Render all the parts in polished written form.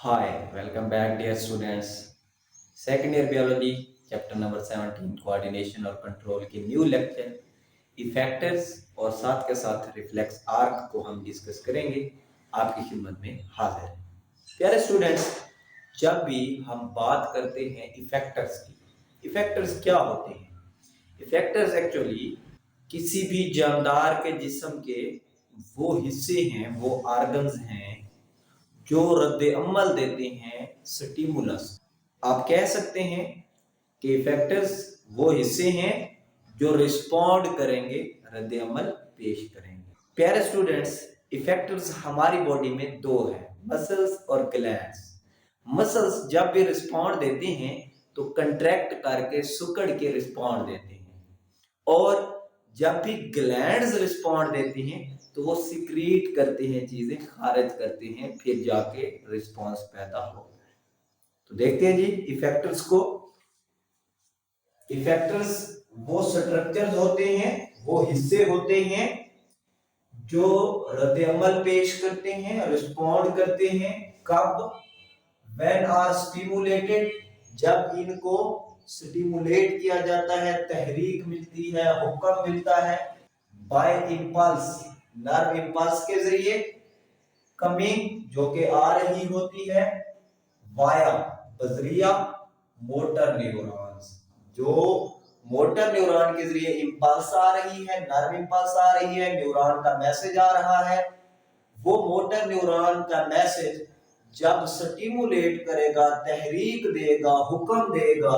Hi, welcome back, dear students. Second year biology chapter number 17 coordination और control के new lecture effectors और साथ के साथ रिफ्लेक्स आर्क को हम डिस्कस करेंगे। आपकी खिदमत में हाजिर है प्यारे स्टूडेंट्स। जब भी हम बात करते हैं इफेक्टर्स की, इफेक्टर्स क्या होते हैं? इफेक्टर्स एक्चुअली किसी भी जानदार के जिस्म के वो हिस्से हैं, वो आर्गन्स हैं जो रद्द अमल देते हैं स्टिमुलस। आप कह सकते हैं कि इफेक्टर्स वो हिस्से हैं जो रिस्पॉन्ड करेंगे, रद्द अमल पेश करेंगे। प्यारे स्टूडेंट्स, इफेक्टर्स हमारी बॉडी में दो हैं, मसल्स और ग्लैंड्स। मसल्स जब भी रिस्पॉन्ड देते हैं तो कंट्रैक्ट करके सुकड़ के रिस्पॉन्ड देते हैं, और जब भी ग्लैंड्स रिस्पॉन्ड देते हैं तो वो सिक्रीट करते हैं, चीजें खारिज करते हैं, फिर जाके रिस्पॉन्स पैदा हो। तो देखते हैं जी इफेक्टर्स को। इफेक्टर्स वो स्ट्रक्चर्स होते हैं, वो हिस्से होते हैं जो रद्द अमल पेश करते हैं, रिस्पॉन्ड करते हैं। कब? व्हेन आर स्टिमुलेटेड, जब इनको स्टिमुलेट किया जाता है, तहरीक मिलती है, हुक्म मिलता है। बाय इम्पल्स, नर्व इम्पल्स के जरिए। कमिंग, जो कि आ रही होती है। वाया, बजरिया मोटर न्यूरॉन्स, जो मोटर न्यूरॉन के जरिए इम्पल्स आ रही है, नर्व इम्पल्स आ रही है, न्यूरॉन का मैसेज आ रहा है। वो मोटर न्यूरॉन का मैसेज जब स्टिमुलेट करेगा, तहरीक देगा, हुक्म देगा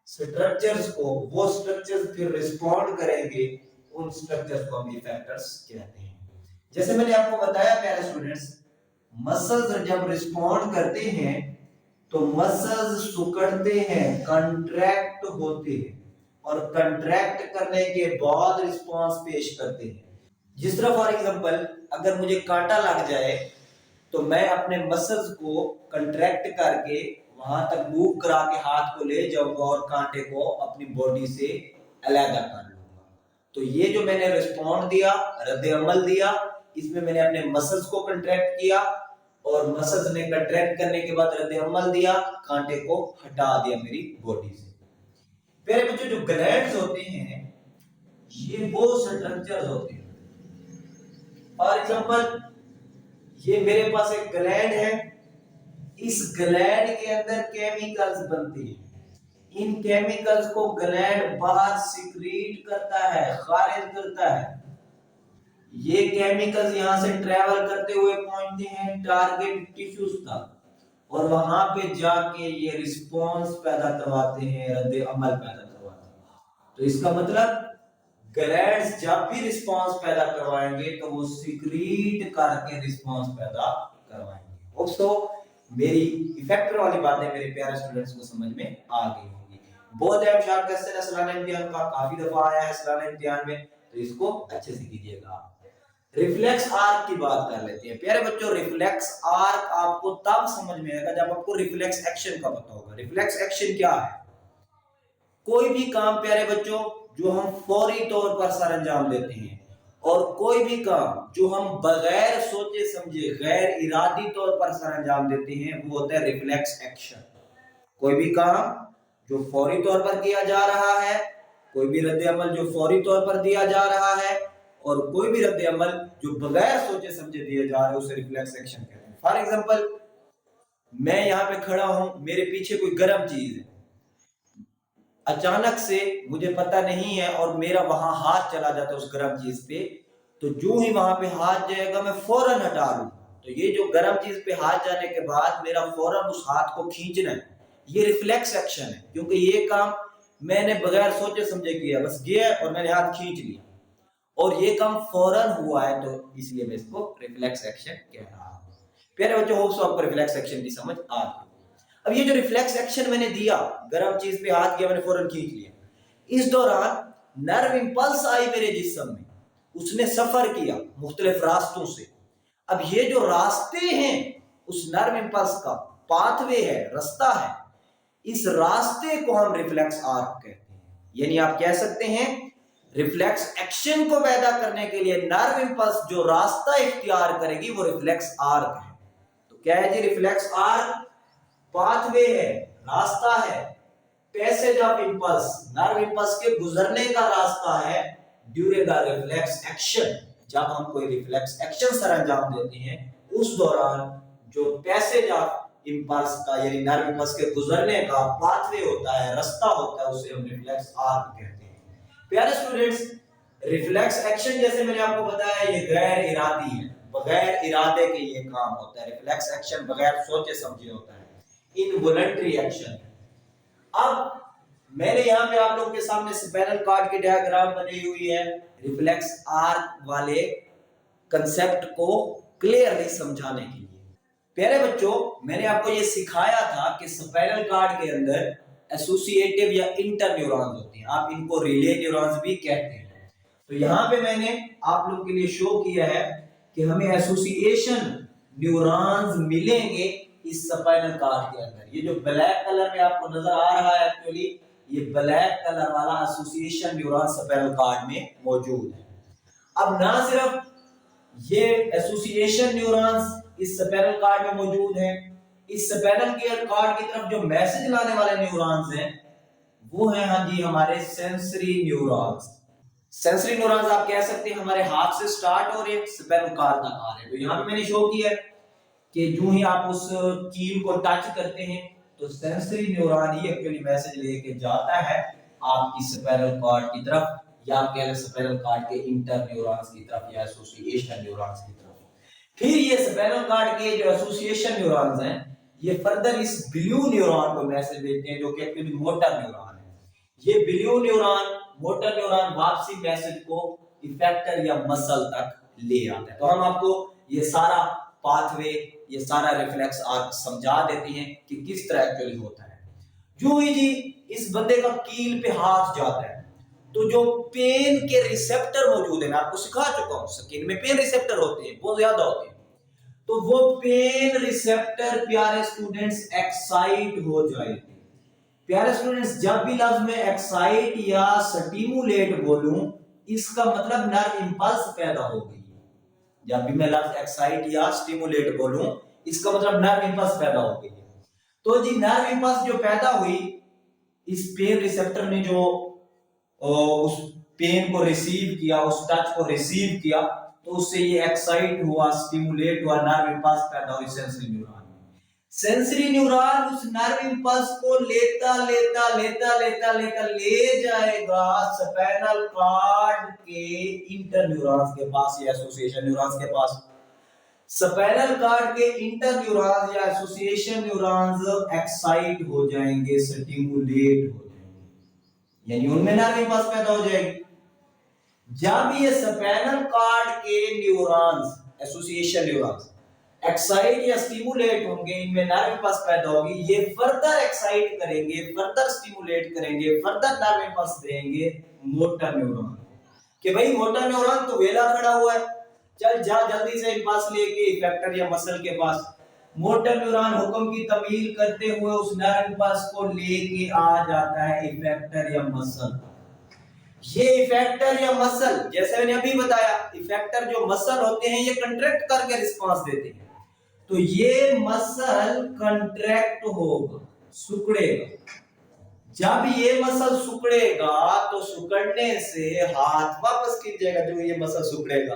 स्ट्रक्चर्स को, वो स्ट्रक्चर्स फिर रिस्पॉन्ड करेंगे। उन स्ट्रक्चर्स को हम इफेक्टर्स कहते हैं। जैसे मैंने आपको बताया प्यारे स्टूडेंट्स, मसल्स जब रिस्पॉन्ड करते हैं तो मसल्स सिकुड़ते हैं, कंट्रैक्ट होते हैं, और कंट्रैक्ट करने के बाद रिस्पॉन्स पेश करते हैं। जिस तरह फॉर एग्जांपल अगर मुझे कांटा लग जाए तो मैं अपने मसल्स को कंट्रैक्ट करके वहां तक मूव करा के हाथ को ले जाऊंगा और कांटे को अपनी बॉडी से अलग कर लूंगा। तो ये जो मैंने रिस्पॉन्ड दिया, रद्द अमल दिया, इसमें मैंने अपने मसल्स को कंट्रैक्ट किया, और मसल्स ने कंट्रैक्ट करने के बाद रद्द अमल दिया, कांटे को हटा दिया मेरी बॉडी से। प्यारे बच्चों, जो ग्लैंड्स होते हैं ये वो स्ट्रक्चर्स होते हैं। फॉर एग्जांपल ये मेरे पास एक ग्लैंड है, इस ग्लैंड के अंदर केमिकल्स बनते हैं। इन केमिकल्स को ग्लैंड बाहर सिक्रीट करता है, खारिज करता है। ये केमिकल्स यहां से ट्रेवल करते हुए पहुंचते हैं टारगेट टिश्यूज तक, और वहां पे जाके ये रिस्पॉन्स पैदा करवाते हैं, रद्द अमल पैदा करवाते हैं। तो इसका मतलब ग्लैंड्स जब भी रिस्पॉन्स पैदा करवाएंगे तो वो सिक्रीट करके रिस्पॉन्स पैदा करवाएंगे। दोस्तों, मेरी इफेक्टर वाली बातें मेरे प्यारे स्टूडेंट्स को समझ में आ गई होंगी। बहुत अहम शार्ट क्वेश्चन है सालाना इम्तिहान का, काफी दफा आया है सालाना इम्तिहान में, तो इसको अच्छे से कीजिएगा। रिफ्लेक्स आर्क की बात कर लेते हैं। प्यारे बच्चों, रिफ्लेक्स आर्क आपको तब समझ में आएगा जब आपको रिफ्लेक्स एक्शन का पता होगा। रिफ्लेक्स एक्शन क्या है? कोई भी काम प्यारे बच्चों जो हम फौरी तौर पर सर अंजाम देते हैं, और कोई भी काम जो हम बगैर सोचे समझे गैर इरादी तौर पर सर अंजाम देते हैं, वो होता है रिफ्लेक्स एक्शन। कोई भी काम जो फौरी तौर पर किया जा रहा है, कोई भी रद्द अमल जो फौरी तौर पर दिया जा रहा है, और कोई भी रद्द अमल जो बगैर सोचे समझे दिया जा रहा है, उसे रिफ्लेक्स एक्शन कहते हैं। फॉर एग्जांपल, मैं यहाँ पे खड़ा हूं, मेरे पीछे कोई गर्म चीज है, अचानक से मुझे पता नहीं है और मेरा वहां हाथ चला जाता है उस गर्म चीज पे, तो जो ही वहां पे हाथ जाएगा मैं फौरन हटा लूं। तो ये जो गर्म चीज पे हाथ जाने के बाद मेरा फौरन उस हाथ को खींचना है, ये रिफ्लेक्स एक्शन है, क्योंकि ये काम मैंने बगैर सोचे समझे किया, बस गया और मैंने हाथ खींच लिया, और ये काम फौरन हुआ है, तो इसलिए मैं इसको रिफ्लेक्स एक्शन कह रहा हूं। प्यारे बच्चों, होप सो आपको रिफ्लेक्स एक्शन की समझ आ गई। अब ये जो रिफ्लेक्स एक्शन मैंने दिया, गर्म चीज पे हाथ किया, मैंने फौरन खींच लिया, इस दौरान नर्व इंपल्स आई मेरे जिस्म में, उसने सफर किया मुख्तलिफ रास्तों से। अब ये जो रास्ते हैं उस नर्व इंपल्स का, पाथवे है, रास्ता है, इस रास्ते को हम रिफ्लेक्स आर्क कहते हैं। यानी आप कह सकते हैं रिफ्लेक्स एक्शन को पैदा करने के लिए नर्व इंपल्स जो रास्ता इख्तियार करेगी वो रिफ्लेक्स आर्क है। तो क्या है जी? रिफ्लेक्स आर्क पाथवे है, रास्ता है, passage of impulse, nerve impulse के गुजरने का रास्ता है, ड्यूरिंग द रिफ्लेक्स एक्शन, जब हम कोई रिफ्लेक्स एक्शन सर अंजाम देते हैं उस दौरान जो पैसेज ऑफ इंपल्स का यानी नर्व इंपल्स के गुजरने का पाथवे होता है, रास्ता होता है, उसे हम रिफ्लेक्स आर्क कहते हैं। प्यारे स्टूडेंट्स, रिफ्लेक्स एक्शन जैसे मैंने आपको बताया ये गैर इरादी है, बगैर इरादे के ये काम होता है। रिफ्लेक्स एक्शन बगैर सोचे समझे होता है, इनवॉलंटरी एक्शन। अब मैंने यहाँ पे आप लोगों के सामने स्पाइनल कॉर्ड की डायग्राम बनी हुई है रिफ्लेक्स आर्क वाले कंसेप्ट को क्लियरली समझाने के लिए। प्यारे बच्चों, मैंने आपको ये सिखाया था कि स्पाइनल कॉर्ड के अंदर एसोसिएटिव या इंटर न्यूरॉन्स होते हैं, आप इनको रिले न्यूरॉन्स भी कहते हैं। तो यहाँ पे मैंने आप लोगों के लिए शो किया है कि हमें एसोसिएशन न्यूरॉन्स मिलेंगे इस स्पाइनल कॉर्ड के अंदर। ये जो ब्लैक कलर में आपको नजर आ रहा है, एक्चुअली ये ब्लैक कलर वाला एसोसिएशन न्यूरॉन स्पाइनल कॉर्ड में मौजूद है। अब ना सिर्फ ये एसोसिएशन न्यूरॉन्स इस स्पाइनल कॉर्ड में मौजूद है, इस स्पाइनल कॉर्ड की तरफ जो मैसेज लाने वाले न्यूरॉन्स हैं वो हैं हाँ जी हमारे सेंसरी न्यूरॉन्स। सेंसरी न्यूरॉन्स आप कह सकते हैं हमारे हाथ से स्टार्ट हो रहे हैं, स्पाइनल कॉर्ड तक आ रहे हैं। तो यहाँ पे मैंने शो किया है कि जो ही आप उस कील को टच करते हैं तो सेंसरी न्यूरॉन ही एक्चुअली मैसेज लेके जाता है आपकी स्पाइनल कॉर्ड की तरफ, या आप कह रहे स्पाइनल कॉर्ड के इंटर न्यूरॉन्स की तरफ या एसोसिएशन न्यूरॉन्स की तरफ। फिर ये स्पाइनल कॉर्ड के जो एसोसिएशन न्यूरॉन्स हैं ये फर्दर इस ब्लू न्यूरॉन को मैसेज देते हैं जो कि एक्चुअली मोटर न्यूरॉन है। ये ब्लू न्यूरॉन मोटर न्यूरॉन वापसी मैसेज को इफेक्टर या मसल तक ले आता है। तो हम आपको ये सारा पाथवे, ये सारा रिफ्लेक्स आर्क समझा देते हैं कि किस तरह एक्चुअली होता है। जो ही जी इस बंदे का कील पे हाथ जाता है तो जो पेन के रिसेप्टर मौजूद है, मैं आपको सिखा चुका हूं स्किन में पेन रिसेप्टर होते हैं, बहुत ज्यादा होते हैं, तो वो पेन रिसेप्टर प्यारे स्टूडेंट्स एक्साइट हो जाएंगे। प्यारे स्टूडेंट्स, जब भी लफ्ज में एक्साइट या स्टिमुलेट बोलूं इसका मतलब नर्व इंपल्स पैदा हो गई। जब भी मैं लफ्ज एक्साइट या स्टिमुलेट बोलूं इसका मतलब नर्व इंपल्स पैदा हो गई है। तो जी नर्व इंपल्स जो पैदा हुई, इस पेन रिसेप्टर ने जो उस पेन को रिसीव किया, उस टच को रिसीव किया, तो उससे ये एक्साइट हुआ, स्टिमुलेट हुआ, नर्व इंपल्स पैदा हुई सेंसरी न्यूरॉन। सेंसरी न्यूरॉन उस नर्व इंपल्स को लेता लेता लेता लेता लेता ले जाएगा स्पाइनल कॉर्ड के इंटर न्यूरॉन्स के पास या एसोसिएशन न्यूरॉन्स के पास। स्पाइनल कॉर्ड के इंटर न्यूरॉन्स या एसोसिएशन न्यूरॉन्स एक्साइट हो जाएंगे, स्टिमुलेट हो जाएंगे, यानी उनमें नर्व इंपल्स पैदा हो जाएगी। जब ये स्पाइनल कॉर्ड के न्यूरॉन्स एसोसिएशन न्यूरॉन्स एक्साइट या स्टिमुलेट होंगे, इनमें नर्व इंपल्स पैदा होगी, ये फर्दर एक्साइट करेंगे, फर्दर स्टिमुलेट करेंगे, फर्दर नर्व इंपल्स देंगे मोटर न्यूरॉन कि भाई मोटर न्यूरॉन तो वेला खड़ा हुआ है, चल जा जल्दी से इंपल्स लेके इफेक्टर या मसल के पास। मोटर न्यूरॉन हुक्म की तमील करते हुए उस नर्व इंपल्स को लेके आ जाता है इफेक्टर या मसल। ये इफेक्टर या मसल, जैसे मैंने अभी बताया, इफेक्टर जो मसल होते हैं ये कंट्रैक्ट करके रिस्पांस देते हैं, तो ये मसल कंट्रैक्ट होगा, सिकुड़ेगा। जब ये मसल सिकुड़ेगा तो सिकुड़ने से हाथ वापस खींच जाएगा। जो ये मसल सिकुड़ेगा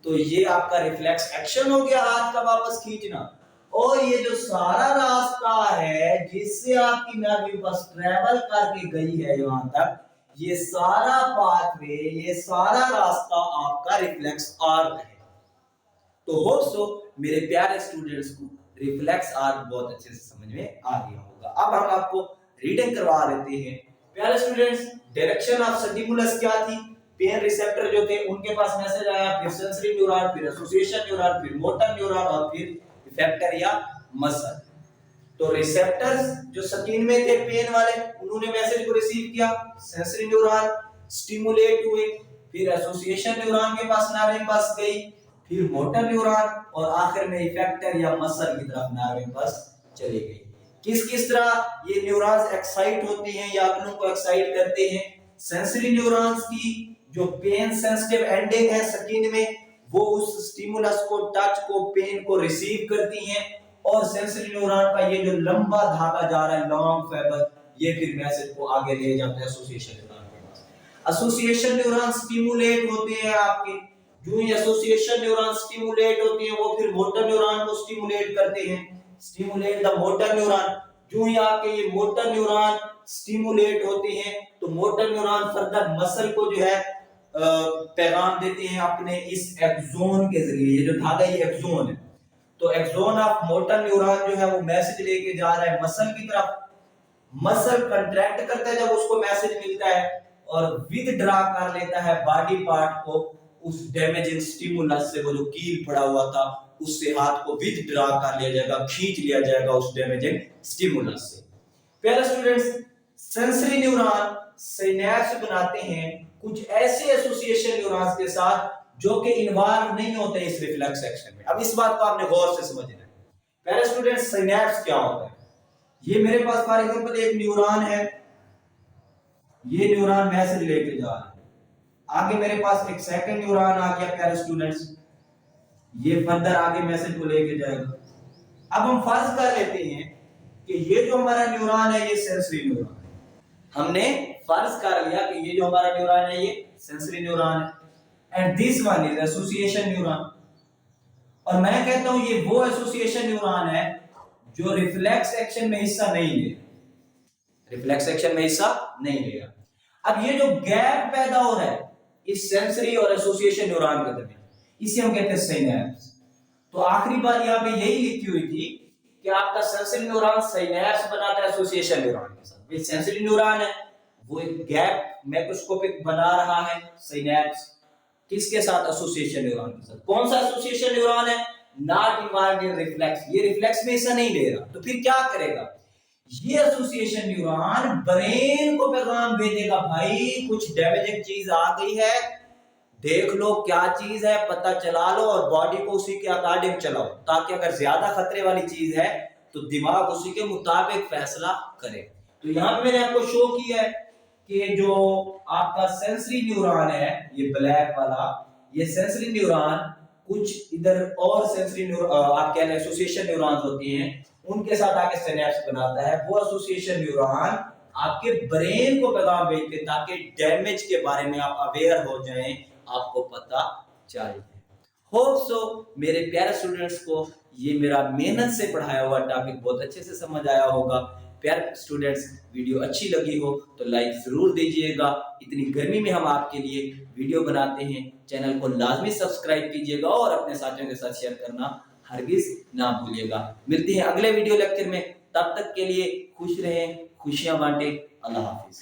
तो ये आपका रिफ्लेक्स एक्शन हो गया, हाथ का वापस खींचना। और ये जो सारा रास्ता है जिससे आपकी नर्व इंपल्स ट्रेवल करके गई है यहां तक, ये सारा पाथवे, ये सारा रास्ता आपका रिफ्लेक्स आर्क है। तो होप सो मेरे प्यारे स्टूडेंट्स को रिफ्लेक्स आर्क बहुत अच्छे से समझ में आ गया होगा। अब हम आपको रीडिंग करवा देते हैं। प्यारे स्टूडेंट्स, डायरेक्शन ऑफ स्टिमुलस क्या थी? पेन रिसेप्टर जो थे उनके पास मैसेज आया, फिर सेंसरी न्यूरॉन, फिर एसोसिएशन न्यूरॉन, फिर मोटर न्यूरॉन और फिर इफेक्टर या मसल। तो रिसेप्टर्स जो स्किन में थे पेन वाले, उन्होंने मैसेज को रिसीव किया, सेंसरी न्यूरॉन स्टिमुलेट हुए, फिर एसोसिएशन न्यूरॉन के पास नर्व इंपल्स गई, फिर मोटर न्यूरॉन और आखिर में इफेक्टर या मसल की तरफ नर्व इंपल्स चली गई। किस किस तरह ये न्यूरॉन्स एक्साइट होते हैं या अपनों को एक्साइट करते हैं? सेंसरी न्यूरॉन्स की जो पेन सेंसिटिव एंडिंग है स्किन में, वो उस स्टिमुलस को, टच को, पेन को रिसीव करती हैं, और सेंसरी न्यूरॉन का ये जो लंबा धागा जा रहा है, लॉन्ग फाइबर, ये फिर मैसेज को आगे ले जाता है एसोसिएशन न्यूरॉन के पास। एसोसिएशन न्यूरॉन स्टिमुलेट होते हैं आपके, जो ये एसोसिएशन न्यूरॉन स्टिमुलेट होती है वो फिर मोटर न्यूरॉन को स्टिमुलेट करते हैं, स्टिमुलेट द मोटर न्यूरॉन। जो ही आपके ये मोटर न्यूरॉन स्टिमुलेट होते हैं तो मोटर न्यूरॉन फर्दर मसल को जो है पैगाम देते हैं अपने इस एक्सोन के जरिए। ये जो धागा ये एक्सोन है, तो एक्सोन ऑफ मोटर न्यूरॉन जो है वो मैसेज लेके जा रहा है मसल की तरफ। मसल कंट्रैक्ट करता है जब उसको मैसेज मिलता है और विथड्रॉ कर लेता है बॉडी पार्ट को उस डैमेजिंग स्टिमुलस से। वो जो कील पड़ा हुआ था उससे हाथ को विथड्रॉ कर लिया जाएगा, खींच लिया जाएगा उस डैमेजिंग स्टिमुलस से। प्यारे स्टूडेंट्स, सेंसरी न्यूरॉन सिनैप्स बनाते हैं कुछ ऐसे एसोसिएशन न्यूरॉन्स के साथ जो कि इन्वॉल्व नहीं होते इस रिफ्लेक्स एक्शन में। अब इस बात को आपने गौर से समझना है। प्यारे स्टूडेंट्स, सिनैप्स क्या होता है? ये मेरे पास फॉर एग्जांपल एक न्यूरॉन है, ये न्यूरॉन मैसेज लेके जा रहा है, आगे मेरे पास एक सेकंड न्यूरॉन आ गया। प्यारे स्टूडेंट्स, ये फर्दर आगे मैसेज को लेके जाएगा। अब हम फर्ज कर लेते हैं कि ये जो हमारा न्यूरॉन है ये सेंसरी न्यूरॉन है। हमने फर्ज कर लिया कि ये जो हमारा न्यूरॉन है ये सेंसरी न्यूरॉन है and this one is association neuron. और मैं कहता हूं ये वो एसोसिएशन न्यूरॉन है जो रिफ्लेक्स एक्शन में हिस्सा नहीं ले, रिफ्लेक्स एक्शन में हिस्सा नहीं लेगा। अब ये जो गैप पैदा हो रहा है इस सेंसरी और एसोसिएशन न्यूरॉन के दरमियान, इसे हम कहते हैं सिनैप्स। तो आखिरी बार यहां पे यही लिखी हुई थी कि आपका सेंसरी न्यूरॉन सिनैप्स बनाता है एसोसिएशन न्यूरॉन के साथ। ये सेंसरी न्यूरॉन है, वो एक गैप मैक्रोस्कोपिक बना रहा है सिनैप्स, किसके साथ? एसोसिएशन न्यूरॉन के साथ। कौन सा एसोसिएशन न्यूरॉन है? नॉट इन्वॉल्वड इन रिफ्लेक्स, ये रिफ्लेक्स में हिस्सा नहीं ले रहा। तो फिर क्या करेगा ये एसोसिएशन न्यूरॉन? ब्रेन को पैगाम भेजेगा, भाई कुछ डैमेजिंग चीज आ गई है, देख लो क्या चीज है, पता चला लो और बॉडी को उसी के अकॉर्डिंग चलाओ, ताकि अगर ज्यादा खतरे वाली चीज है तो दिमाग उसी के मुताबिक फैसला करे। तो यहाँ पे मैंने आपको शो किया है कि जो आपका सेंसरी न्यूरॉन है ये ब्लैक वाला, ये सेंसरी न्यूरॉन कुछ इधर और सेंसरी आप कह रहे एसोसिएशन न्यूरॉन्स होती हैं उनके साथ आके सिनैप्स बनाता है। वो एसोसिएशन न्यूरॉन आपके ब्रेन को पैगाम भेजते हैं ताकि डैमेज के बारे में आप अवेयर हो जाएं, आपको पता चले। होप सो मेरे प्यारे स्टूडेंट्स को ये मेरा मेहनत से पढ़ाया हुआ टॉपिक बहुत अच्छे से समझ आया होगा। प्यारे स्टूडेंट्स, वीडियो अच्छी लगी हो तो लाइक जरूर दीजिएगा। इतनी गर्मी में हम आपके लिए वीडियो बनाते हैं, चैनल को लाजमी सब्सक्राइब कीजिएगा और अपने साथियों के साथ शेयर करना हरगिज ना भूलिएगा। मिलते हैं अगले वीडियो लेक्चर में, तब तक के लिए खुश रहें, खुशियां बांटें। अल्लाह हाफिज।